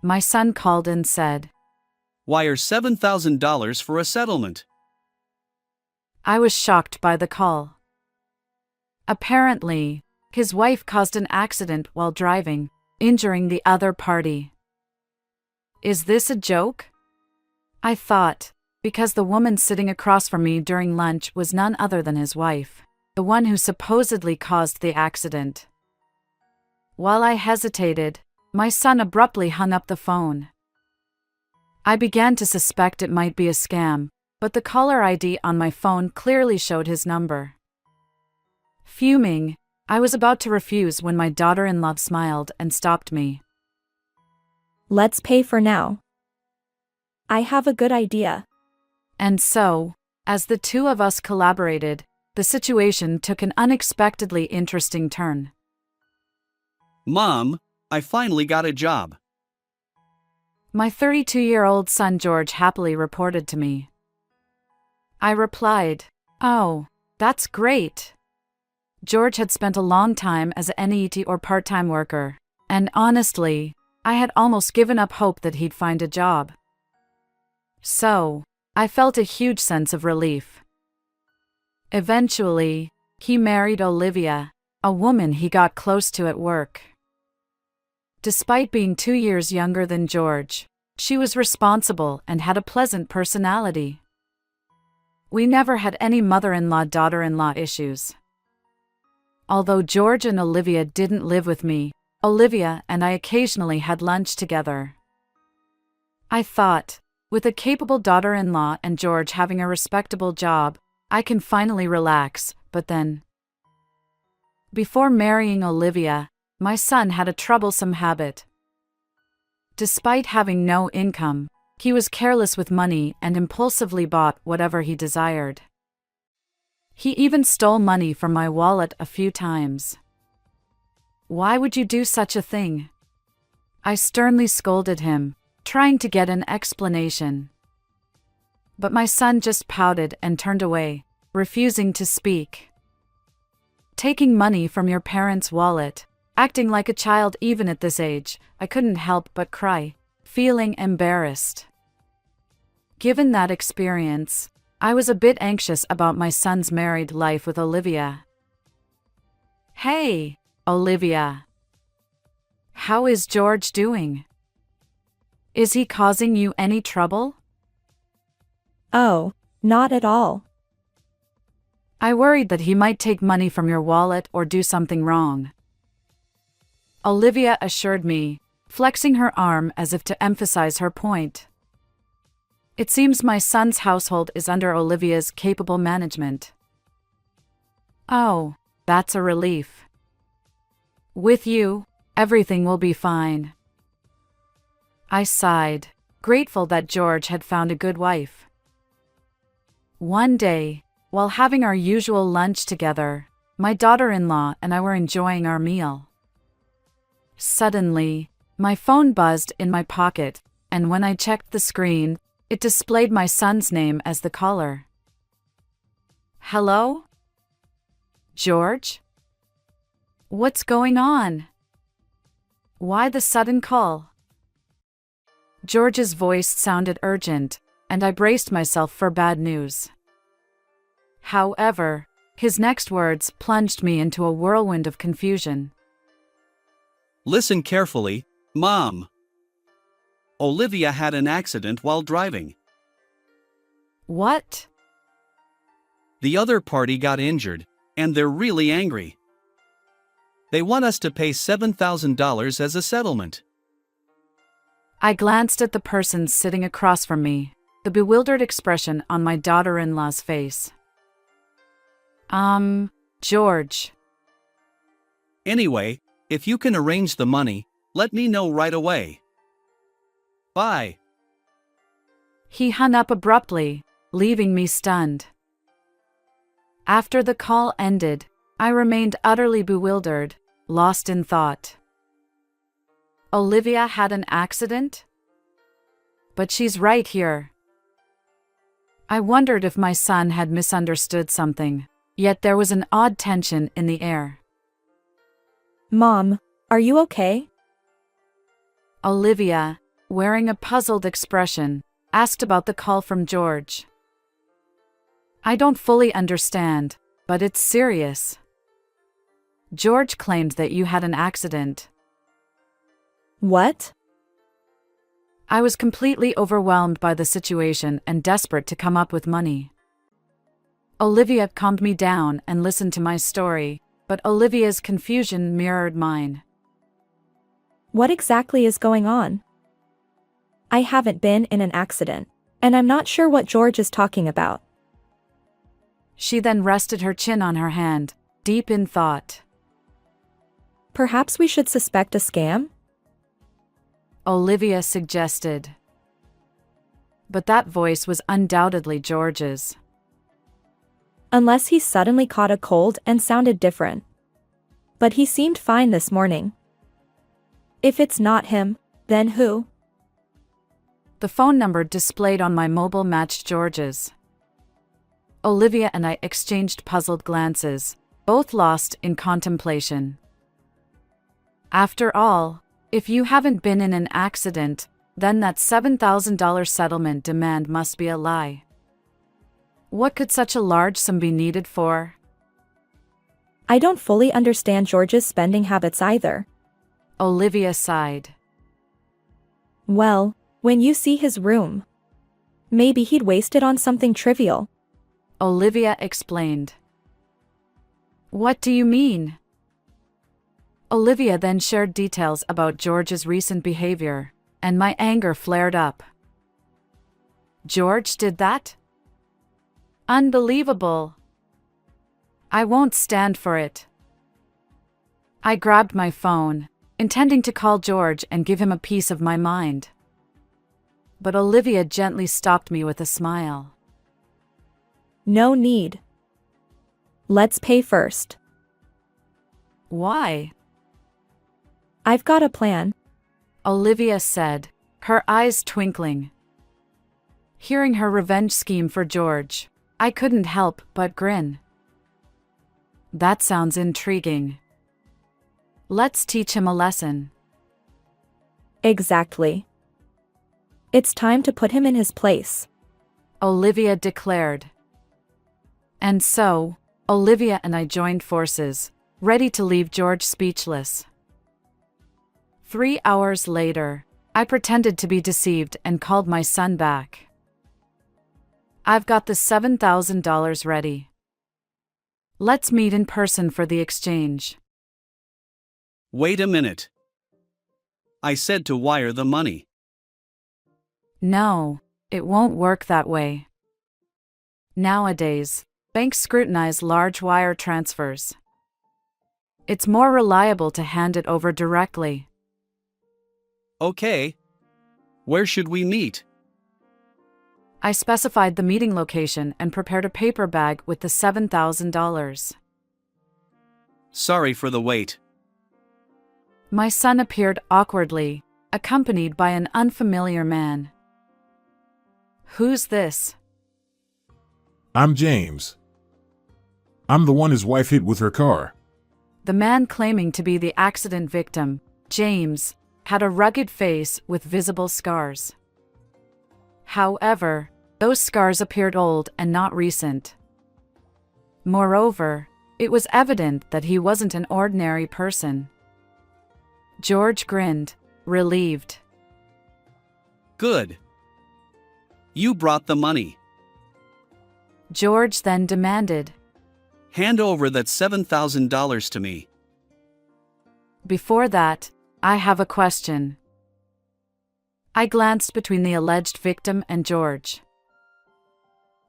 my son called and said, "Wire $7,000 for a settlement." I was shocked by the call. Apparently, his wife caused an accident while driving, injuring the other party. Is this a joke? I thought, because the woman sitting across from me during lunch was none other than his wife, the one who supposedly caused the accident. While I hesitated, my son abruptly hung up the phone. I began to suspect it might be a scam, but the caller ID on my phone clearly showed his number. Fuming, I was about to refuse when my daughter-in-law smiled and stopped me. Let's pay for now. I have a good idea. And so, as the two of us collaborated, the situation took an unexpectedly interesting turn. "Mom, I finally got a job." My 32-year-old son George happily reported to me. I replied, "Oh, that's great." George had spent a long time as an NEET or part-time worker, and honestly, I had almost given up hope that he'd find a job. So, I felt a huge sense of relief. Eventually, he married Olivia, a woman he got close to at work. Despite being 2 years younger than George, she was responsible and had a pleasant personality. We never had any mother-in-law-daughter-in-law issues. Although George and Olivia didn't live with me, Olivia and I occasionally had lunch together. I thought, with a capable daughter-in-law and George having a respectable job, I can finally relax, but then. Before marrying Olivia, my son had a troublesome habit. Despite having no income, he was careless with money and impulsively bought whatever he desired. He even stole money from my wallet a few times. Why would you do such a thing? I sternly scolded him, trying to get an explanation. But my son just pouted and turned away, refusing to speak. Taking money from your parents' wallet, acting like a child even at this age, I couldn't help but cry, feeling embarrassed. Given that experience, I was a bit anxious about my son's married life with Olivia. Hey, Olivia. How is George doing? Is he causing you any trouble? Oh, not at all. I worried that he might take money from your wallet or do something wrong. Olivia assured me, flexing her arm as if to emphasize her point. It seems my son's household is under Olivia's capable management. Oh, that's a relief. With you, everything will be fine. I sighed, grateful that George had found a good wife. One day, while having our usual lunch together, my daughter-in-law and I were enjoying our meal. Suddenly, my phone buzzed in my pocket, and when I checked the screen, it displayed my son's name as the caller. Hello? George? What's going on? Why the sudden call? George's voice sounded urgent, and I braced myself for bad news. However, his next words plunged me into a whirlwind of confusion. "Listen carefully, Mom. Olivia had an accident while driving. What? The other party got injured, and they're really angry. They want us to pay $7,000 as a settlement." I glanced at the person sitting across from me, the bewildered expression on my daughter-in-law's face. George. "Anyway, if you can arrange the money, let me know right away. Bye." He hung up abruptly, leaving me stunned. After the call ended, I remained utterly bewildered, lost in thought. Olivia had an accident? But she's right here. I wondered if my son had misunderstood something, yet there was an odd tension in the air. Mom, are you okay? Olivia, wearing a puzzled expression, asked about the call from George. I don't fully understand, but it's serious. George claimed that you had an accident. What? I was completely overwhelmed by the situation and desperate to come up with money. Olivia calmed me down and listened to my story, but Olivia's confusion mirrored mine. What exactly is going on? I haven't been in an accident, and I'm not sure what George is talking about. She then rested her chin on her hand, deep in thought. Perhaps we should suspect a scam? Olivia suggested. But that voice was undoubtedly George's. Unless he suddenly caught a cold and sounded different. But he seemed fine this morning. If it's not him, then who? The phone number displayed on my mobile matched George's. Olivia and I exchanged puzzled glances, both lost in contemplation. After all, if you haven't been in an accident, then that $7,000 settlement demand must be a lie. What could such a large sum be needed for? I don't fully understand George's spending habits either. Olivia sighed. Well, when you see his room, maybe he'd waste it on something trivial. Olivia explained. What do you mean? Olivia then shared details about George's recent behavior, and my anger flared up. George did that? Unbelievable. I won't stand for it. I grabbed my phone, intending to call George and give him a piece of my mind. But Olivia gently stopped me with a smile. No need. Let's pay first. Why? I've got a plan. Olivia said, her eyes twinkling. Hearing her revenge scheme for George, I couldn't help but grin. That sounds intriguing. Let's teach him a lesson. Exactly. It's time to put him in his place, Olivia declared. And so, Olivia and I joined forces, ready to leave George speechless. 3 hours later, I pretended to be deceived and called my son back. I've got the $7,000 ready. Let's meet in person for the exchange. Wait a minute. I said to wire the money. No, it won't work that way. Nowadays, banks scrutinize large wire transfers. It's more reliable to hand it over directly. Okay. Where should we meet? I specified the meeting location and prepared a paper bag with the $7,000. Sorry for the wait. My son appeared awkwardly, accompanied by an unfamiliar man. Who's this? I'm James. I'm the one his wife hit with her car. The man claiming to be the accident victim, James, had a rugged face with visible scars. However, those scars appeared old and not recent. Moreover, it was evident that he wasn't an ordinary person. George grinned, relieved. Good. You brought the money. George then demanded. Hand over that $7,000 to me. Before that, I have a question. I glanced between the alleged victim and George.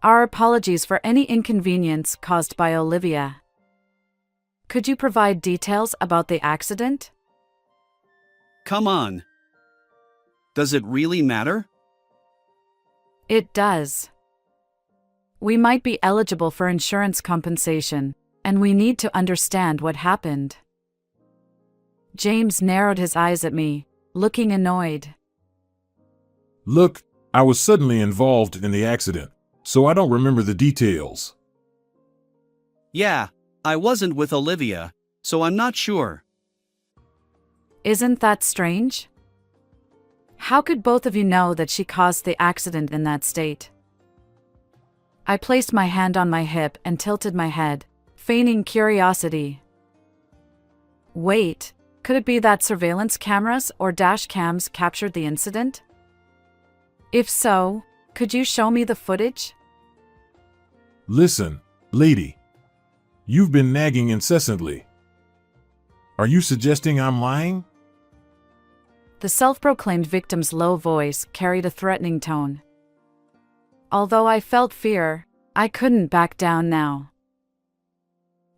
Our apologies for any inconvenience caused by Olivia. Could you provide details about the accident? Come on. Does it really matter? It does. We might be eligible for insurance compensation, and we need to understand what happened. James narrowed his eyes at me, looking annoyed. Look, I was suddenly involved in the accident, so I don't remember the details. Yeah, I wasn't with Olivia, so I'm not sure. Isn't that strange? How could both of you know that she caused the accident in that state? I placed my hand on my hip and tilted my head, feigning curiosity. Wait, could it be that surveillance cameras or dash cams captured the incident? If so, could you show me the footage? Listen, lady. You've been nagging incessantly. Are you suggesting I'm lying? The self-proclaimed victim's low voice carried a threatening tone. Although I felt fear, I couldn't back down now.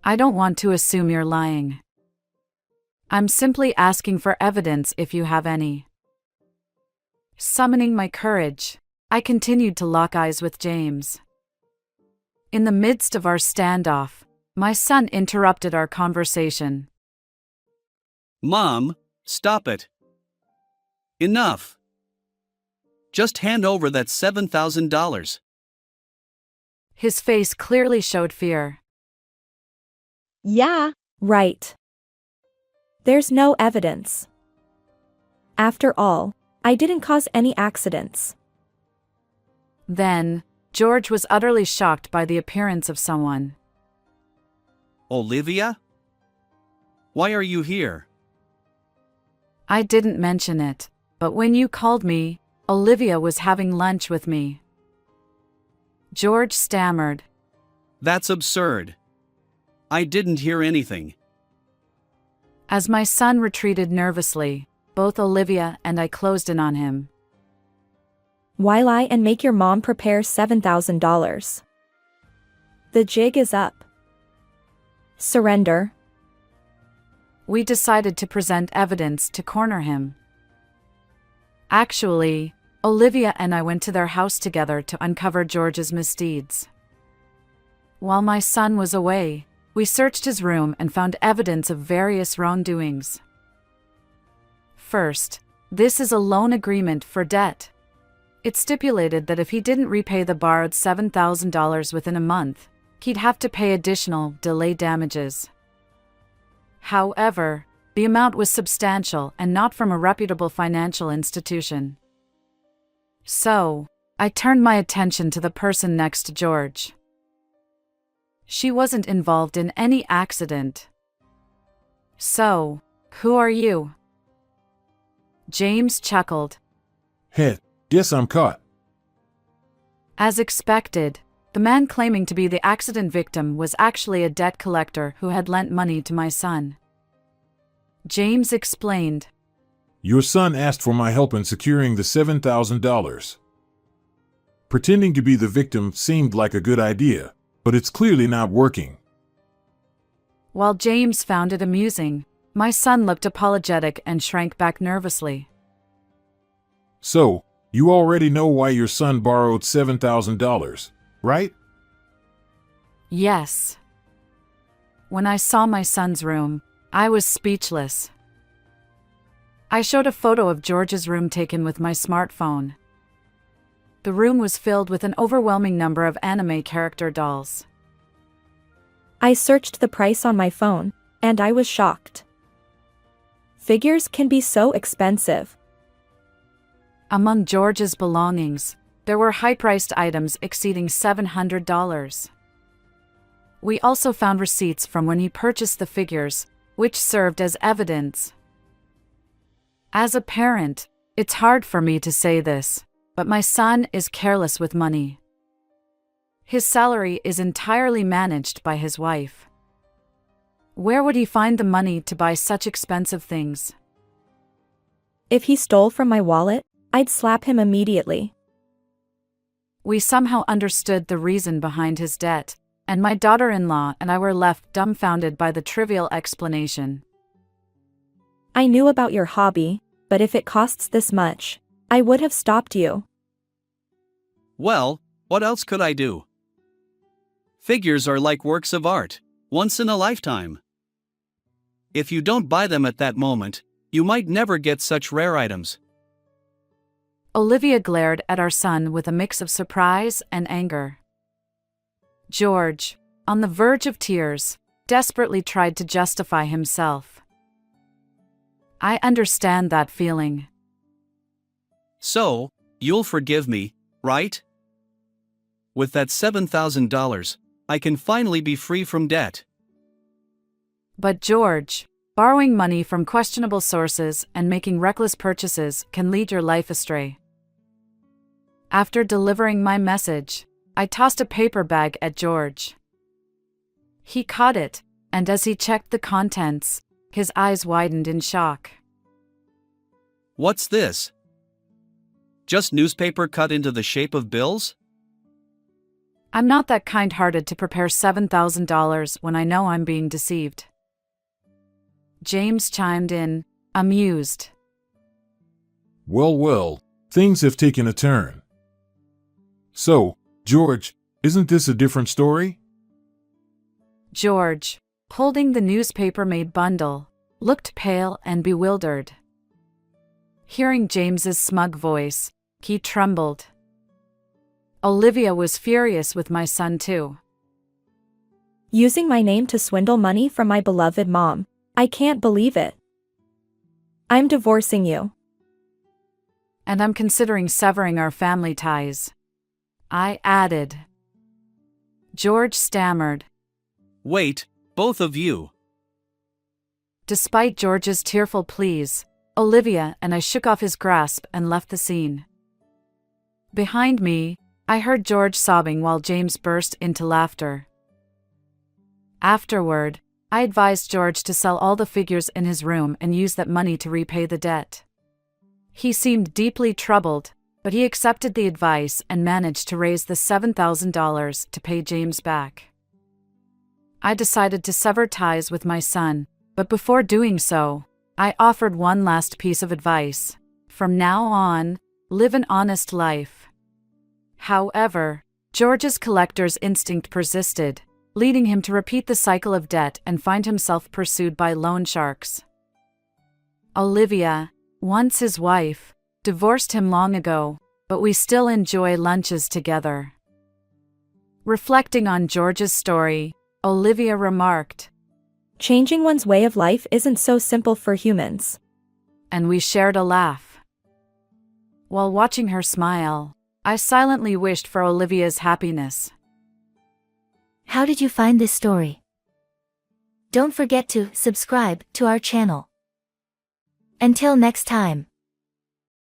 I don't want to assume you're lying. I'm simply asking for evidence if you have any. Summoning my courage, I continued to lock eyes with James. In the midst of our standoff, my son interrupted our conversation. Mom, stop it. Enough. Just hand over that $7,000. His face clearly showed fear. Yeah, right. There's no evidence. After all, I didn't cause any accidents. Then, George was utterly shocked by the appearance of someone. Olivia? Why are you here? I didn't mention it, but when you called me, Olivia was having lunch with me. George stammered. That's absurd. I didn't hear anything. As my son retreated nervously, both Olivia and I closed in on him. Why lie and make your mom prepare $7,000? The jig is up. Surrender. We decided to present evidence to corner him. Actually, Olivia and I went to their house together to uncover George's misdeeds. While my son was away, we searched his room and found evidence of various wrongdoings. First, this is a loan agreement for debt. It stipulated that if he didn't repay the borrowed $7,000 within a month, he'd have to pay additional delay damages. However, the amount was substantial and not from a reputable financial institution. So, I turned my attention to the person next to George. She wasn't involved in any accident. So, who are you? James chuckled. Heh, guess I'm caught. As expected, the man claiming to be the accident victim was actually a debt collector who had lent money to my son. James explained. Your son asked for my help in securing the $7,000. Pretending to be the victim seemed like a good idea, but it's clearly not working. While James found it amusing, my son looked apologetic and shrank back nervously. So, you already know why your son borrowed $7,000, right? Yes. When I saw my son's room, I was speechless. I showed a photo of George's room taken with my smartphone. The room was filled with an overwhelming number of anime character dolls. I searched the price on my phone, and I was shocked. Figures can be so expensive. Among George's belongings, there were high-priced items exceeding $700. We also found receipts from when he purchased the figures, which served as evidence. As a parent, it's hard for me to say this, but my son is careless with money. His salary is entirely managed by his wife. Where would he find the money to buy such expensive things? If he stole from my wallet, I'd slap him immediately. We somehow understood the reason behind his debt, and my daughter-in-law and I were left dumbfounded by the trivial explanation. I knew about your hobby, but if it costs this much, I would have stopped you. Well, what else could I do? Figures are like works of art, once in a lifetime. If you don't buy them at that moment, you might never get such rare items. Olivia glared at our son with a mix of surprise and anger. George, on the verge of tears, desperately tried to justify himself. I understand that feeling. So, you'll forgive me, right? With that $7,000, I can finally be free from debt. But George, borrowing money from questionable sources and making reckless purchases can lead your life astray. After delivering my message, I tossed a paper bag at George. He caught it, and as he checked the contents, his eyes widened in shock. What's this? Just newspaper cut into the shape of bills? I'm not that kind-hearted to prepare $7,000 when I know I'm being deceived. James chimed in, amused. Well, well, things have taken a turn. So, George, isn't this a different story? George, holding the newspaper-made bundle, looked pale and bewildered. Hearing James's smug voice, he trembled. Olivia was furious with my son too. Using my name to swindle money from my beloved mom. I can't believe it. I'm divorcing you. And I'm considering severing our family ties, I added. George stammered. Wait, both of you. Despite George's tearful pleas, Olivia and I shook off his grasp and left the scene. Behind me, I heard George sobbing while James burst into laughter. Afterward, I advised George to sell all the figures in his room and use that money to repay the debt. He seemed deeply troubled, but he accepted the advice and managed to raise the $7,000 to pay James back. I decided to sever ties with my son, but before doing so, I offered one last piece of advice. From now on, live an honest life. However, George's collector's instinct persisted, leading him to repeat the cycle of debt and find himself pursued by loan sharks. Olivia, once his wife, divorced him long ago, but we still enjoy lunches together. Reflecting on George's story, Olivia remarked, Changing one's way of life isn't so simple for humans. and we shared a laugh. While watching her smile, I silently wished for Olivia's happiness. How did you find this story? Don't forget to subscribe to our channel. Until next time.